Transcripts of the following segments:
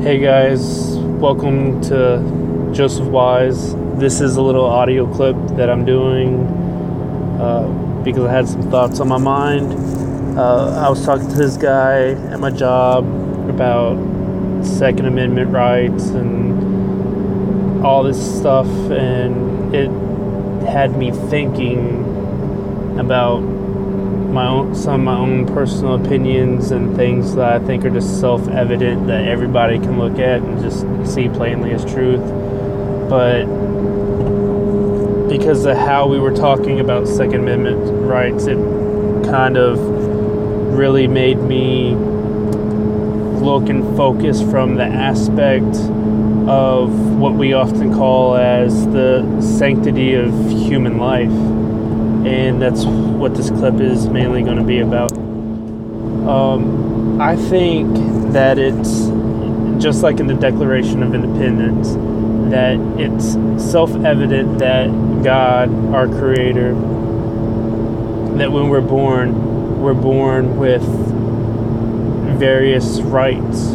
Hey guys, welcome to JosephWise. This is a little audio clip that I'm doing because I had some thoughts on my mind. I was talking to this guy at my job about Second Amendment rights and all this stuff, and it had me thinking about some of my own personal opinions and things that I think are just self-evident that everybody can look at and just see plainly as truth. But because of how we were talking about Second Amendment rights, it kind of really made me look and focus from the aspect of what we often call as the sanctity of human life. And that's what this clip is mainly going to be about. I think that it's just like in the Declaration of Independence, that it's self-evident that God, our Creator, that when we're born with various rights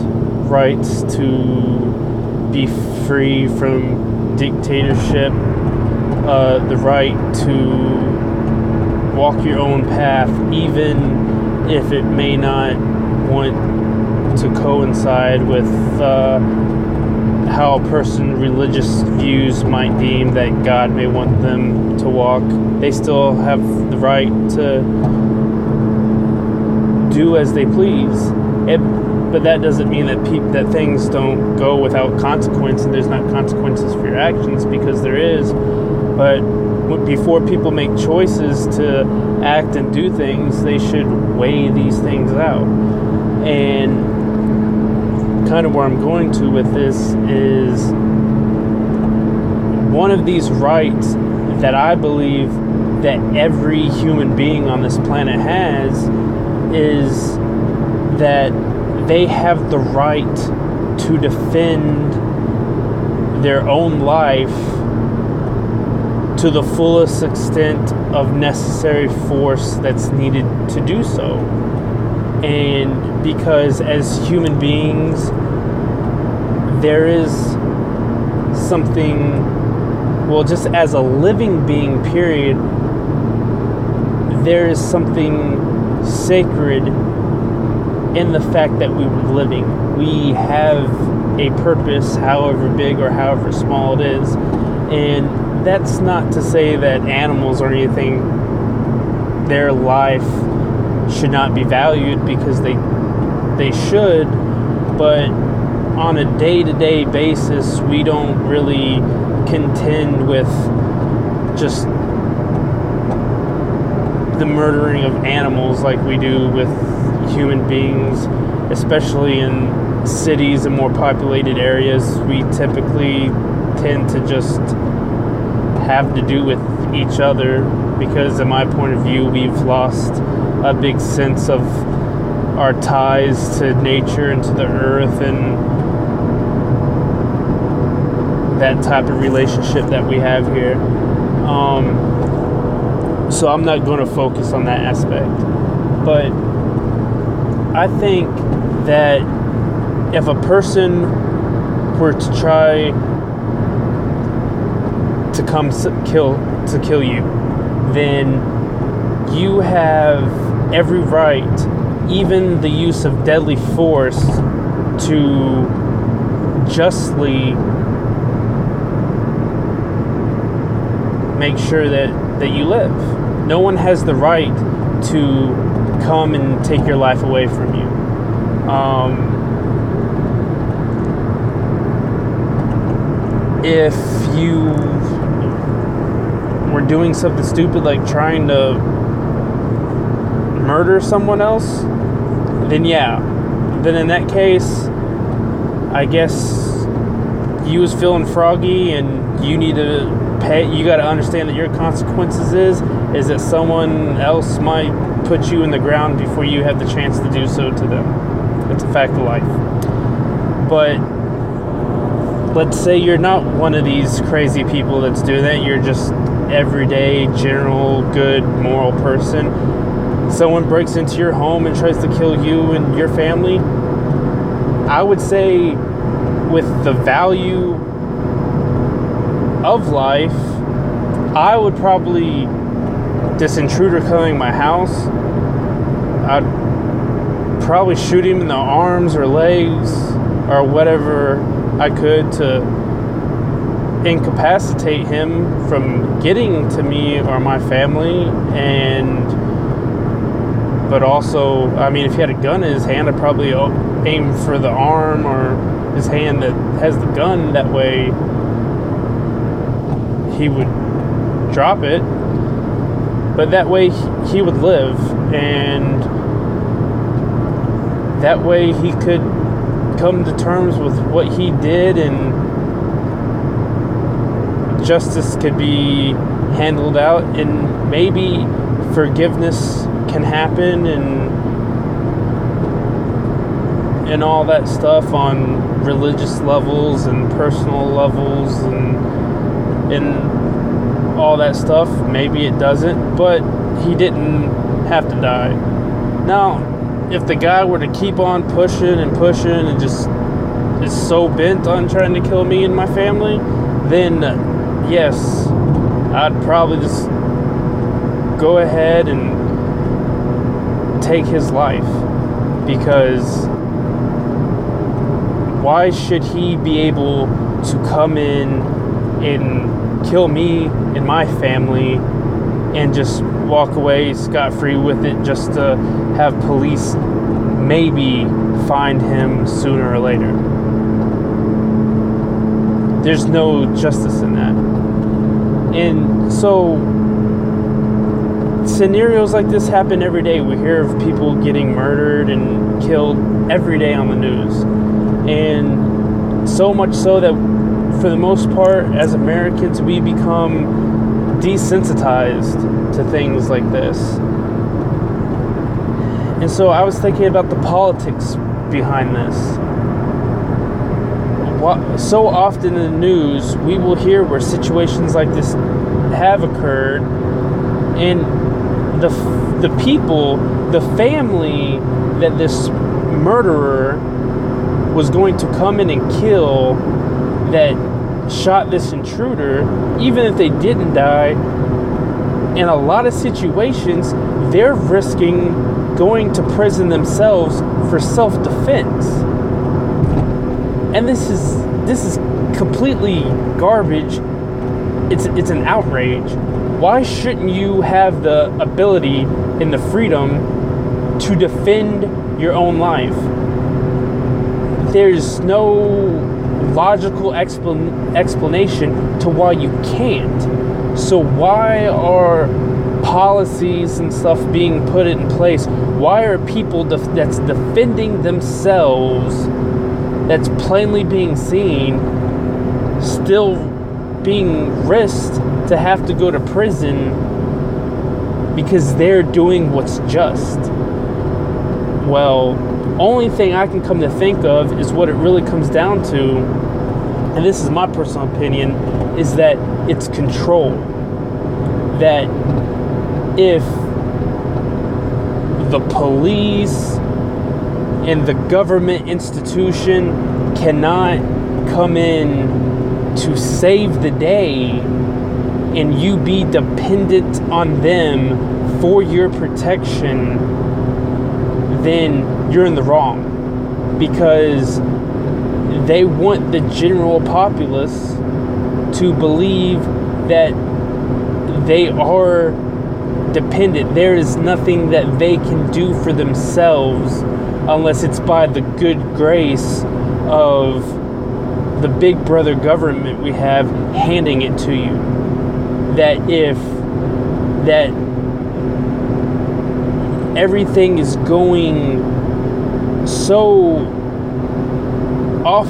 to be free from dictatorship, the right to walk your own path, even if it may not want to coincide with how a person's religious views might deem that God may want them to walk. They still have the right to do as they please. But that doesn't mean that things don't go without consequence, and there's not consequences for your actions, because there is. But before people make choices to act and do things, they should weigh these things out. And kind of where I'm going to with this is one of these rights that I believe that every human being on this planet has is that they have the right to defend their own life to the fullest extent of necessary force that's needed to do so. And because as human beings, there is something, well, just as a living being, period, there is something sacred in the fact that we were living. We have a purpose, however big or however small it is. And that's not to say that animals or anything, their life should not be valued, because they should, but on a day-to-day basis, we don't really contend with just the murdering of animals like we do with human beings, especially in cities and more populated areas. We typically tend to just have to do with each other, because in my point of view, we've lost a big sense of our ties to nature and to the earth and that type of relationship that we have here. So I'm not going to focus on that aspect, but I think that if a person were to try to come kill you, then you have every right, even the use of deadly force, to justly make sure that you live. No one has the right to come and take your life away from you. If you were doing something stupid like trying to murder someone else, then yeah. Then in that case, I guess you was feeling froggy and you need to pay. You got to understand that your consequences is that someone else might put you in the ground before you have the chance to do so to them. It's a fact of life. But let's say you're not one of these crazy people that's doing that. You're just everyday, general, good, moral person. Someone breaks into your home and tries to kill you and your family. I would say with the value of life, I would probably, this intruder coming to my house, I'd probably shoot him in the arms or legs or whatever I could to incapacitate him from getting to me or my family. But also, I mean, if he had a gun in his hand, I'd probably aim for the arm or his hand that has the gun. That way he would drop it, but that way he would live, and that way he could come to terms with what he did, and justice could be handled out, and maybe forgiveness can happen, and all that stuff on religious levels and personal levels and all that stuff. Maybe it doesn't, but he didn't have to die. Now, if the guy were to keep on pushing and just is so bent on trying to kill me and my family, then yes, I'd probably just go ahead and take his life, because why should he be able to come in and kill me and my family and just walk away scot-free with it, just to have police maybe find him sooner or later? There's no justice in that. And so scenarios like this happen every day. We hear of people getting murdered and killed every day on the news. And so much so that for the most part, as Americans, we become desensitized to things like this. And so I was thinking about the politics behind this. So often in the news, we will hear where situations like this have occurred, and the people, the family that this murderer was going to come in and kill, that shot this intruder, even if they didn't die, in a lot of situations, they're risking going to prison themselves for self-defense. And this is completely garbage. It's an outrage. Why shouldn't you have the ability and the freedom to defend your own life? There's no logical explanation to why you can't. So why are policies and stuff being put in place? Why are people that's defending themselves, that's plainly being seen, still being risked to have to go to prison because they're doing what's just? Well, only thing I can come to think of is what it really comes down to, and this is my personal opinion, is that it's control. That if the police and the government institution cannot come in to save the day, and you be dependent on them for your protection, then you're in the wrong, because they want the general populace to believe that they are dependent. There is nothing that they can do for themselves unless it's by the good grace of the big brother government we have handing it to you. That everything is going so off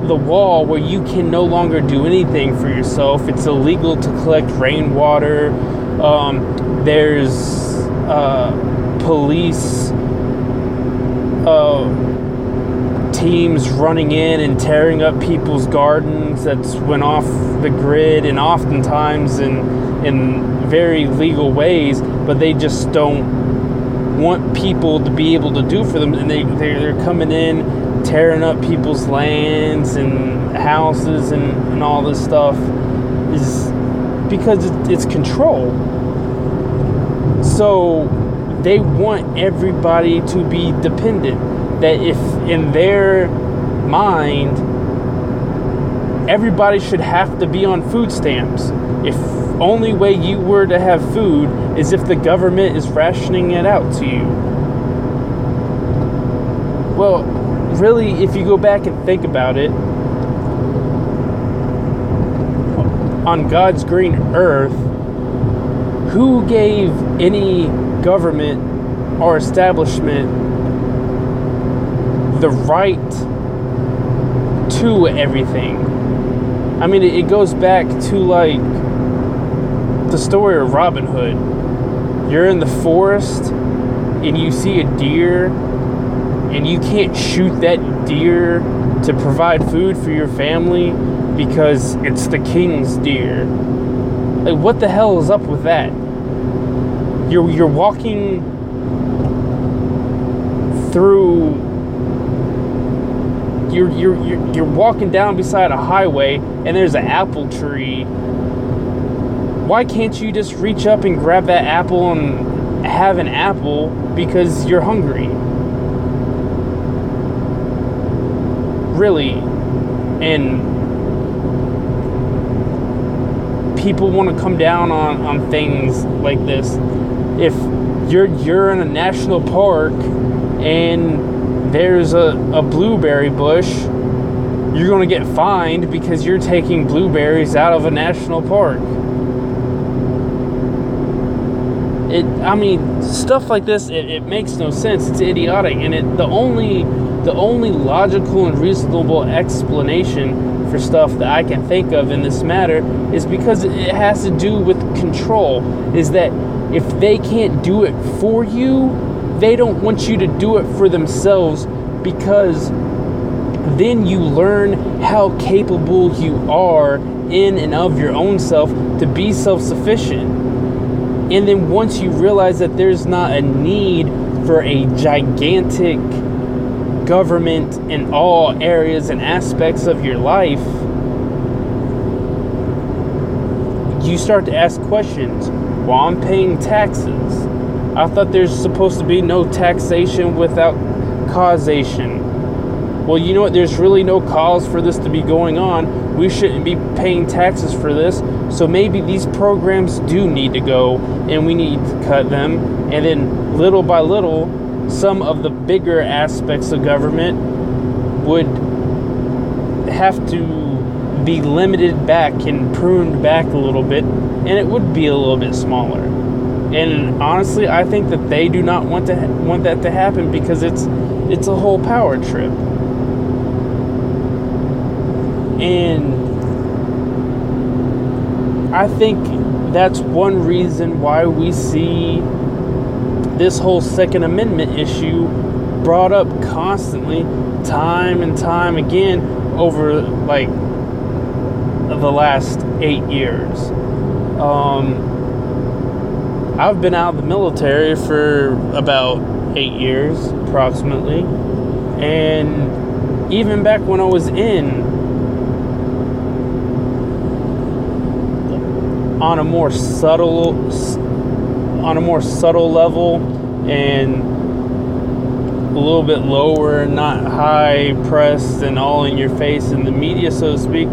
the wall where you can no longer do anything for yourself. It's illegal to collect rainwater. There's police teams running in and tearing up people's gardens that's went off the grid, and oftentimes in very legal ways, but they just don't want people to be able to do for them, and they're coming in tearing up people's lands and houses and all this stuff is because it's control. So they want everybody to be dependent. That if in their mind, everybody should have to be on food stamps. If only way you were to have food is if the government is rationing it out to you. Well, really, if you go back and think about it, on God's green earth, who gave any government or establishment the right to everything? I mean, it goes back to like the story of Robin Hood. You're in the forest and you see a deer and you can't shoot that deer to provide food for your family because it's the king's deer. Like, what the hell is up with that? You're walking through. You're walking down beside a highway and there's an apple tree. Why can't you just reach up and grab that apple and have an apple because you're hungry? Really. And people want to come down on things like this. If you're in a national park and there's a blueberry bush, you're going to get fined because you're taking blueberries out of a national park. Stuff like this, it makes no sense. It's idiotic, and the only logical and reasonable explanation for stuff that I can think of in this matter is because it has to do with control. Is that if they can't do it for you, they don't want you to do it for themselves, because then you learn how capable you are in and of your own self to be self-sufficient. And then once you realize that there's not a need for a gigantic government in all areas and aspects of your life, you start to ask questions. Well, I'm paying taxes. I thought there's supposed to be no taxation without causation. Well, you know what? There's really no cause for this to be going on. We shouldn't be paying taxes for this. So maybe these programs do need to go and we need to cut them. And then little by little, some of the bigger aspects of government would have to be limited back and pruned back a little bit. And it would be a little bit smaller. And honestly, I think that they do not want that to happen because it's a whole power trip. And I think that's one reason why we see this whole Second Amendment issue brought up constantly, time and time again, over like the last 8 years. I've been out of the military for about 8 years, approximately. And even back when I was on a more subtle level and a little bit lower, not high pressed and all in your face in the media, so to speak,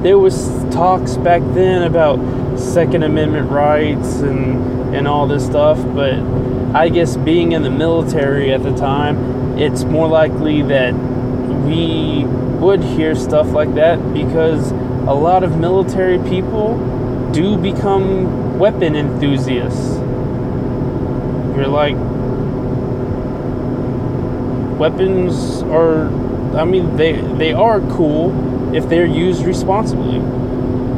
there was talks back then about Second Amendment rights and all this stuff. But I guess being in the military at the time, it's more likely that we would hear stuff like that, because a lot of military people do become weapon enthusiasts. You're like, weapons are, they are cool if they're used responsibly.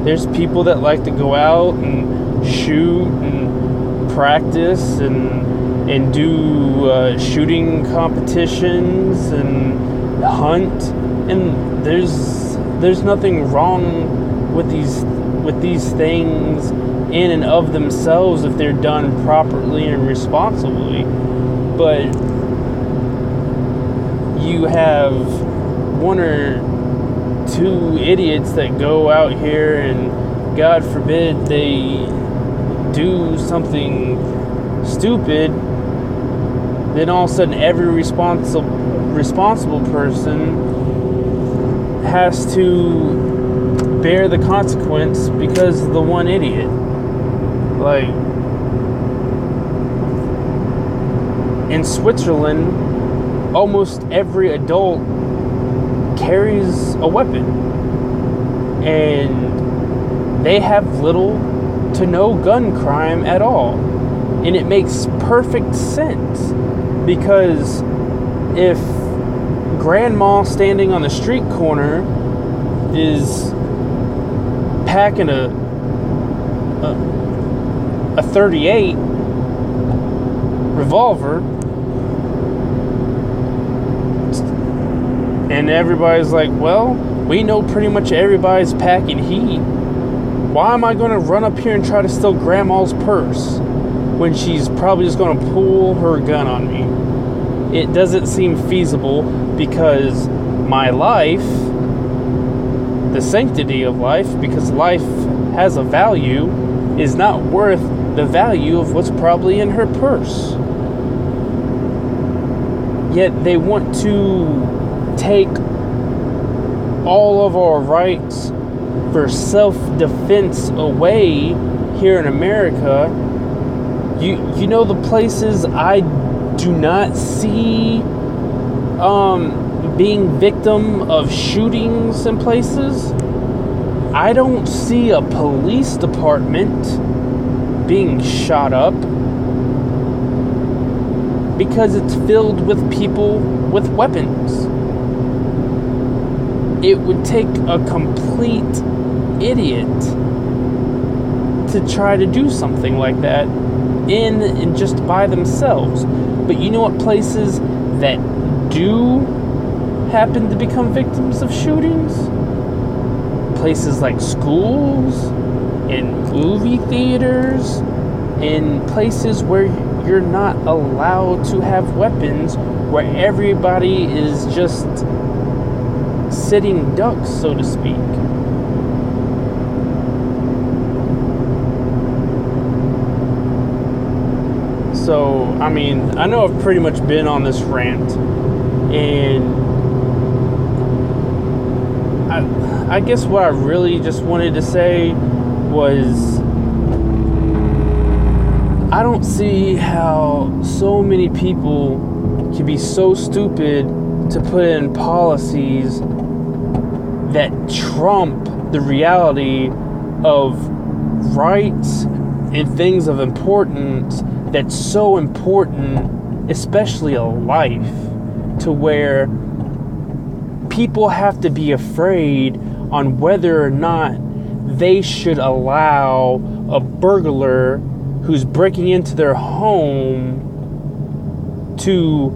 There's people that like to go out and shoot and practice and do shooting competitions and hunt, and there's nothing wrong with these things in and of themselves if they're done properly and responsibly. But you have one or two idiots that go out here and, God forbid, they do something stupid, then all of a sudden every responsible person has to bear the consequence because of the one idiot. Like, in Switzerland, almost every adult carries a weapon, and they have little to no gun crime at all. And it makes perfect sense, because if grandma standing on the street corner is packing a 38 revolver, and everybody's like, well, we know pretty much everybody's packing heat. Why am I going to run up here and try to steal grandma's purse when she's probably just going to pull her gun on me? It doesn't seem feasible, because my life, the sanctity of life, because life has a value, is not worth the value of what's probably in her purse. Yet they want to take all of our rights for self-defense away here in America. You know the places I do not see being victim of shootings in places? I don't see a police department being shot up, because it's filled with people with weapons. It would take a complete idiot to try to do something like that in and just by themselves. But you know what places that do happen to become victims of shootings? Places like schools, in movie theaters, in places where you're not allowed to have weapons, where everybody is just sitting ducks, so to speak. So, I mean, I know I've pretty much been on this rant, and I guess what I really just wanted to say was, I don't see how so many people can be so stupid to put in policies that trump the reality of rights and things of importance that's so important, especially a life, to where people have to be afraid on whether or not they should allow a burglar who's breaking into their home to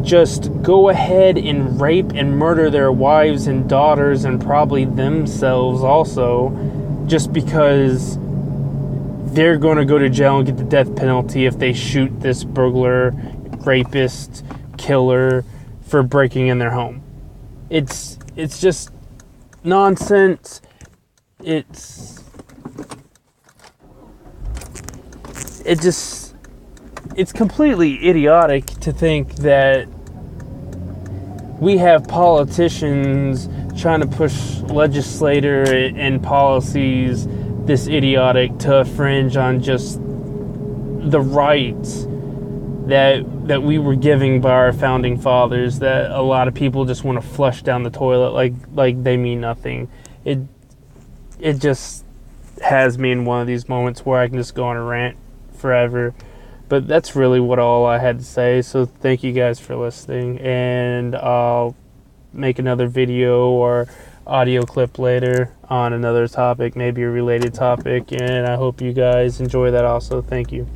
just go ahead and rape and murder their wives and daughters, and probably themselves also, just because they're going to go to jail and get the death penalty if they shoot this burglar, rapist, killer for breaking in their home. It's just nonsense. It's completely idiotic to think that we have politicians trying to push legislator and policies this idiotic to infringe on just the rights that we were giving by our founding fathers, that a lot of people just want to flush down the toilet like they mean nothing. It just has me in one of these moments where I can just go on a rant forever. But that's really all I had to say. So thank you guys for listening, and I'll make another video or audio clip later on another topic, maybe a related topic, and I hope you guys enjoy that also. Thank you.